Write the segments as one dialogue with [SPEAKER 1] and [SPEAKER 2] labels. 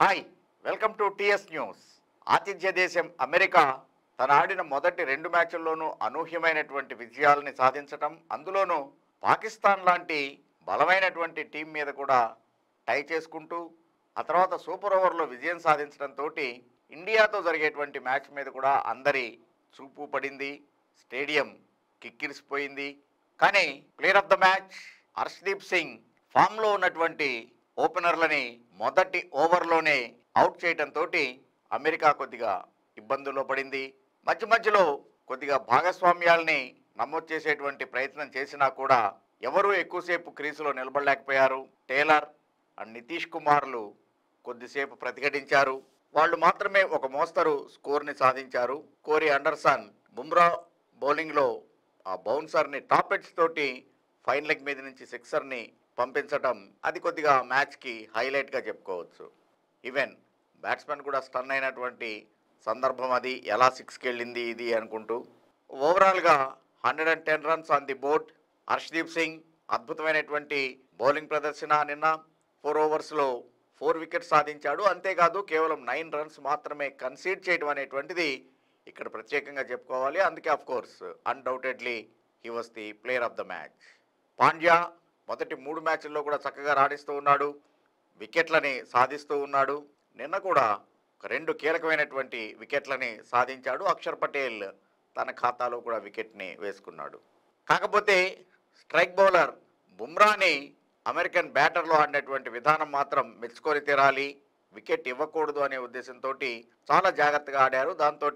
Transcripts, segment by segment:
[SPEAKER 1] Hi, welcome to TS news. ఆతిథ్య దేశం America తన ఆడిన మొదటి 2 మ్యాచ్ల్లోనూ అనూహ్యమైనటువంటి విజయాలని సాధించటం, అందులోనూ పాకిస్తాన్ లాంటి బలమైనటువంటి టీం మీద కూడా టై చేసుకుంటూ ఆ తర్వాత సూపర్ ఓవర్లో విజయం సాధించడంతో ఇండియాతో జరిగేటువంటి మ్యాచ్ మీద కూడా అందరి చూపు పడింది. స్టేడియం కిక్కిరిసిపోయింది. కానీ player of the match Harshdeep Singh ఫామ్లో ఉన్నటువంటి ఓపెనర్లని మొదటి ఓవర్లోనే అవుట్ చేయడంతో అమెరికా కొద్దిగా ఇబ్బందుల్లో పడింది. మధ్య మధ్యలో కొద్దిగా భాగస్వామ్యాల్ని నమోదు చేసేటువంటి ప్రయత్నం చేసినా కూడా ఎవరూ ఎక్కువసేపు క్రీజులో నిలబడలేకపోయారు. టేలర్ అండ్ నితీష్ కుమార్లు కొద్దిసేపు ప్రతిఘటించారు. వాళ్ళు మాత్రమే ఒక మోస్తరు స్కోర్ని సాధించారు. కోరీ అండర్సన్ బుమ్రా బౌలింగ్లో ఆ బౌన్సర్ని టాప్ ఎడ్జ్ తోటి ఫైన్ లెగ్ మీద నుంచి సిక్సర్ని పంపించడం, అది కొద్దిగా మ్యాచ్కి హైలైట్గా చెప్పుకోవచ్చు. ఈవెన్ బ్యాట్స్మెన్ కూడా స్టన్ అయినటువంటి సందర్భం అది. ఎలా 6కి వెళ్ళింది ఇది అనుకుంటూ. ఓవరాల్గా 110 runs on the board. Harshdeep Singh అద్భుతమైనటువంటి బౌలింగ్ ప్రదర్శన. నిన్న 4 ఓవర్స్లో 4 వికెట్స్ సాధించాడు. అంతేకాదు కేవలం 9 రన్స్ మాత్రమే కన్సీడ్ చేయడం అనేటువంటిది ఇక్కడ ప్రత్యేకంగా చెప్పుకోవాలి. అందుకే of course undoubtedly he was the player of the match. Pandya మొదటి 3 మ్యాచ్ల్లో కూడా చక్కగా రాణిస్తూ ఉన్నాడు. వికెట్లని సాధిస్తూ ఉన్నాడు. నిన్న కూడా 2 కీలకమైనటువంటి వికెట్లని సాధించాడు. అక్షర్ పటేల్ తన ఖాతాలో కూడా వికెట్ని వేసుకున్నాడు. కాకపోతే స్ట్రైక్ బౌలర్ బుమ్రాని అమెరికన్ బ్యాటర్లో ఆడినటువంటి విధానం మాత్రం మెచ్చుకొని తీరాలి. వికెట్ ఇవ్వకూడదు అనే ఉద్దేశంతో చాలా జాగ్రత్తగా ఆడారు. దాంతో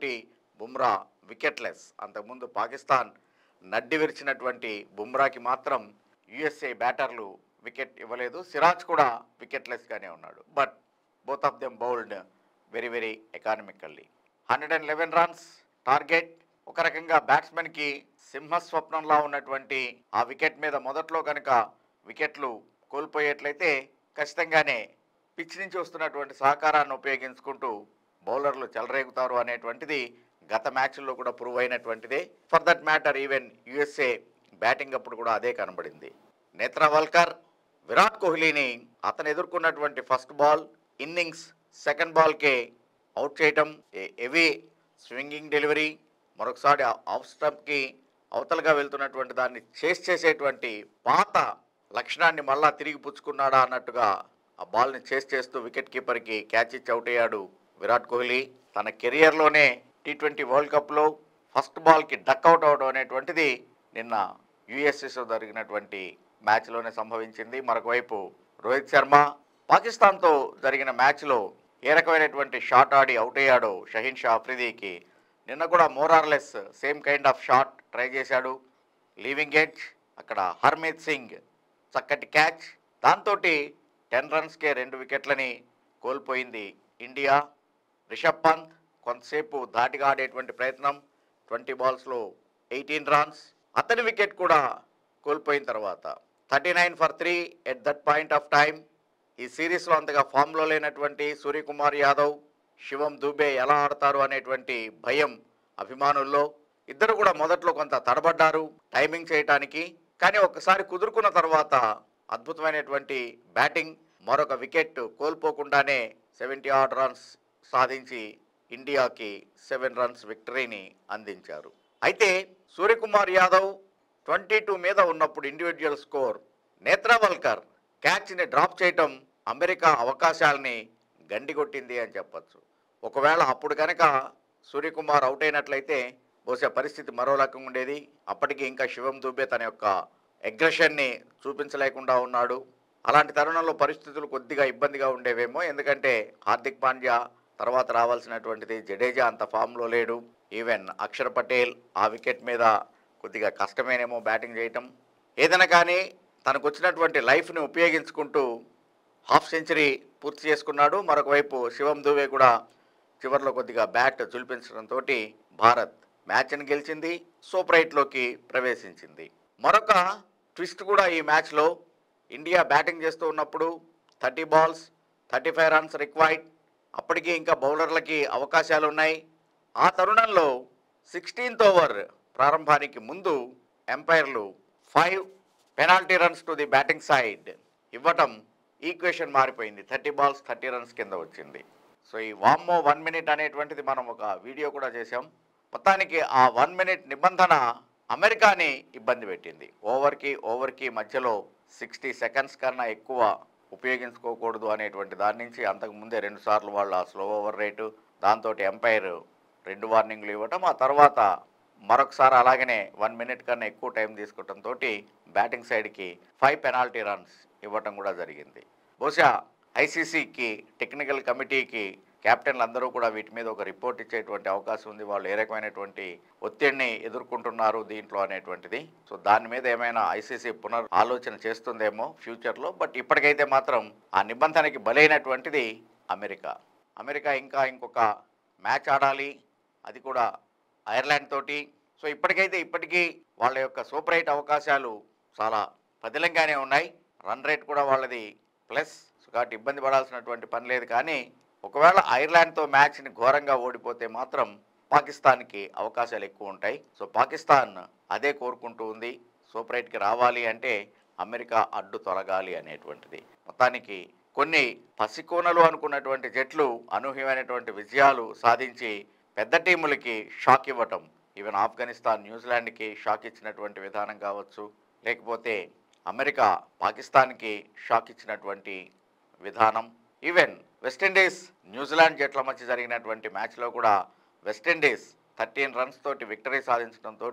[SPEAKER 1] బుమ్రా వికెట్లెస్. అంతకుముందు పాకిస్తాన్ నడ్డి విరిచినటువంటి బుమ్రాకి మాత్రం యుఎస్ఏ బ్యాటర్లు వికెట్ ఇవ్వలేదు. సిరాజ్ కూడా వికెట్లెస్గానే ఉన్నాడు. But both of them bowled very very economically. 111 runs target. ఒక రకంగా బ్యాట్స్మెన్కి సింహస్వప్నంలా ఉన్నటువంటి ఆ వికెట్ మీద మొదట్లో కనుక వికెట్లు కోల్పోయేట్లయితే ఖచ్చితంగానే పిచ్ నుంచి వస్తున్నటువంటి సహకారాన్ని ఉపయోగించుకుంటూ బౌలర్లు చెలరేగుతారు అనేటువంటిది గత మ్యాచ్ల్లో కూడా ప్రూవ్ అయినటువంటిదే. For that matter even USA batting అప్పుడు కూడా అదే కనబడింది. నేత్రవల్కర్ విరాట్ కోహ్లీని అతను ఎదుర్కొన్నటువంటి ఫస్ట్ బాల్ ఇన్నింగ్స్ సెకండ్ బాల్కే అవుట్ చేయటం, హెవీ స్వింగింగ్ డెలివరీ, మరొకసారి ఆఫ్ స్టంప్కి అవతలగా వెళ్తున్నటువంటి దాన్ని చేసేటువంటి పాత లక్షణాన్ని మళ్ళా తిరిగి పుచ్చుకున్నాడా అన్నట్టుగా ఆ బాల్ని చేస్తూ వికెట్ కీపర్కి క్యాచ్ ఇచ్చి అవుట్ అయ్యాడు విరాట్ కోహ్లీ. తన కెరియర్లోనే T20 వరల్డ్ కప్లో ఫస్ట్ బాల్కి డక్అవుట్ అవడం అనేటువంటిది నిన్న యుఎస్ఏతో జరిగినటువంటి మ్యాచ్లోనే సంభవించింది. మరొక వైపు రోహిత్ శర్మ పాకిస్తాన్తో జరిగిన మ్యాచ్లో ఏ రకమైనటువంటి షాట్ ఆడి అవుట్ అయ్యాడో షహీన్ షా అఫ్రిదీకి, నిన్న కూడా మోరార్లెస్ same kind of shot try చేశాడు. లీవింగ్ ఎడ్జ్ అక్కడ హర్మీత్ సింగ్ చక్కటి క్యాచ్. దాంతో 10 రన్స్కే 2 వికెట్లని కోల్పోయింది ఇండియా. రిషబ్ పంత్ కొంతసేపు ధాటిగా ఆడేటువంటి ప్రయత్నం, 20 బాల్స్లో 18 రన్స్. అతని వికెట్ కూడా కోల్పోయిన తర్వాత 39 for 3 at that point of time. ఈ సిరీస్లో అంతగా ఫామ్లో లేనటువంటి సూర్యకుమార్ యాదవ్, శివం దూబే ఎలా ఆడతారు అనేటువంటి భయం అభిమానుల్లో. ఇద్దరు కూడా మొదట్లో కొంత తడబడ్డారు టైమింగ్ చేయటానికి. కానీ ఒక్కసారి కుదురుకున్న తర్వాత అద్భుతమైనటువంటి బ్యాటింగ్, మరొక వికెట్ కోల్పోకుండానే 70 odd రన్స్ సాధించి ఇండియాకి 7 రన్స్ విక్టరీని అందించారు. అయితే సూర్యకుమార్ యాదవ్ 22 మీద ఉన్నప్పుడు ఇండివిజువల్ స్కోర్, నేత్రవల్కర్ క్యాచ్ని డ్రాప్ చేయటం అమెరికా అవకాశాలని గండికొట్టింది అని చెప్పచ్చు. ఒకవేళ అప్పుడు కనుక సూర్యకుమార్ అవుట్ అయినట్లయితే బహుశా పరిస్థితి మరో రకంగా ఉండేది. అప్పటికి ఇంకా శివం దూబే తన యొక్క అగ్రెషన్ని చూపించలేకుండా ఉన్నాడు. అలాంటి తరుణంలో పరిస్థితులు కొద్దిగా ఇబ్బందిగా ఉండేవేమో. ఎందుకంటే హార్దిక్ పాండ్యా తర్వాత రావాల్సినటువంటిది జడేజా అంత ఫామ్లో లేడు. ఈవెన్ అక్షర్ పటేల్ ఆ వికెట్ మీద కొద్దిగా కష్టమేనేమో బ్యాటింగ్ చేయటం. ఏదైనా కానీ తనకు వచ్చినటువంటి లైఫ్ని ఉపయోగించుకుంటూ హాఫ్ సెంచరీ పూర్తి చేసుకున్నాడు. మరొక వైపు శివం దూబే కూడా చివరిలో కొద్దిగా బ్యాట్ చులిపించడంతో భారత్ మ్యాచ్ని గెలిచింది, సూపర్ 8లోకి ప్రవేశించింది. మరొక ట్విస్ట్ కూడా ఈ మ్యాచ్లో, ఇండియా బ్యాటింగ్ చేస్తూ ఉన్నప్పుడు 30 balls 35 రన్స్ రిక్వైర్డ్. అప్పటికి ఇంకా బౌలర్లకి అవకాశాలు ఉన్నాయి. ఆ తరుణంలో 16th ఓవర్ ప్రారంభానికి ముందు ఎంపైర్లు 5 penalty runs to the batting side ఇవ్వటం ఈక్వేషన్ మారిపోయింది. 30 బాల్స్ 30 రన్స్ కింద వచ్చింది. సో ఈ వామ్మో 1 మినిట్ అనేటువంటిది మనం ఒక వీడియో కూడా చేశాం. మొత్తానికి ఆ 1 మినిట్ నిబంధన అమెరికాని ఇబ్బంది పెట్టింది. ఓవర్కి మధ్యలో 60 సెకండ్స్ కన్నా ఎక్కువ ఉపయోగించుకోకూడదు అనేటువంటి దాని నుంచి అంతకుముందే 2 సార్లు వాళ్ళ స్లో ఓవర్ రేటు, దాంతో ఎంపైర్ 2 వార్నింగ్లు ఇవ్వటం, ఆ తర్వాత మరొకసారి అలాగనే 1 మినిట్ కన్నా ఎక్కువ టైం తీసుకోవడంతో బ్యాటింగ్ సైడ్కి 5 పెనాల్టీ రన్స్ ఇవ్వటం కూడా జరిగింది. బహుశా ఐసీసీకి, టెక్నికల్ కమిటీకి కెప్టెన్లు అందరూ కూడా వీటి మీద ఒక రిపోర్ట్ ఇచ్చేటువంటి అవకాశం ఉంది. వాళ్ళు ఏ రకమైనటువంటి ఒత్తిడిని ఎదుర్కొంటున్నారు దీంట్లో అనేటువంటిది. సో దాని మీద ఏమైనా ఐసీసీ ఆలోచన చేస్తుందేమో ఫ్యూచర్లో. బట్ ఇప్పటికైతే మాత్రం ఆ నిబంధనకి బలైనటువంటిది అమెరికా ఇంకొక మ్యాచ్ ఆడాలి, అది కూడా ఐర్లాండ్ తోటి. సో ఇప్పటికీ వాళ్ళ యొక్క సూపర్ 8 అవకాశాలు చాలా పదిలంగానే ఉన్నాయి. రన్ రేట్ కూడా వాళ్ళది ప్లస్, సో కాబట్టి ఇబ్బంది పడాల్సినటువంటి పని లేదు. కానీ ఒకవేళ ఐర్లాండ్తో మ్యాచ్ని ఘోరంగా ఓడిపోతే మాత్రం పాకిస్తాన్కి అవకాశాలు ఎక్కువ ఉంటాయి. సో పాకిస్తాన్ అదే కోరుకుంటూ ఉంది, సూపర్ 8కి రావాలి అంటే అమెరికా అడ్డు తొలగాలి అనేటువంటిది. మొత్తానికి కొన్ని పసికోనలు అనుకున్నటువంటి జట్లు అనూహ్యమైనటువంటి విజయాలు సాధించి పెద్ద టీములకి షాక్ ఇవ్వటం, ఈవెన్ ఆఫ్ఘనిస్తాన్ న్యూజిలాండ్కి షాక్ ఇచ్చినటువంటి విధానం కావచ్చు, లేకపోతే అమెరికా పాకిస్తాన్కి షాక్ ఇచ్చినటువంటి విధానం, ఈవెన్ వెస్టిండీస్ న్యూజిలాండ్ జట్ల మధ్య జరిగినటువంటి మ్యాచ్లో కూడా వెస్టిండీస్ 13 రన్స్ తోటి విక్టరీ సాధించడంతో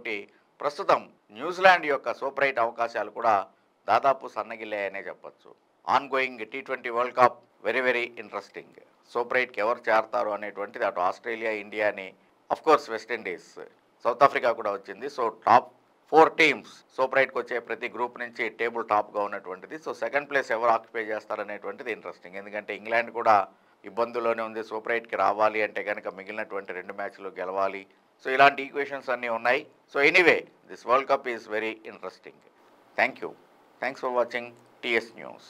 [SPEAKER 1] ప్రస్తుతం న్యూజిలాండ్ యొక్క సూపర్ 8 అవకాశాలు కూడా దాదాపు సన్నగిల్లాయనే చెప్పచ్చు. Ongoing T20 world cup very interesting. Super 8కి ఎవరు చేరతారు అనేటువంటిది అటు ఆస్ట్రేలియా, ఇండియాని, అఫ్కోర్స్ వెస్టిండీస్, సౌత్ ఆఫ్రికా కూడా వచ్చింది. సో టాప్ 4 టీమ్స్ సూపర్ 8కి వచ్చే ప్రతి గ్రూప్ నుంచి టేబుల్ టాప్గా ఉన్నటువంటిది. సో సెకండ్ ప్లేస్ ఎవరు ఆక్యుపై చేస్తారనేటువంటిది ఇంట్రెస్టింగ్. ఎందుకంటే ఇంగ్లాండ్ కూడా ఇబ్బందుల్లోనే ఉంది. సూపర్ 8కి రావాలి అంటే కనుక మిగిలినటువంటి 2 మ్యాచ్లు గెలవాలి. సో ఇలాంటి ఈక్వేషన్స్ అన్నీ ఉన్నాయి. So anyway this world cup is very interesting. Thanks for watching TS news.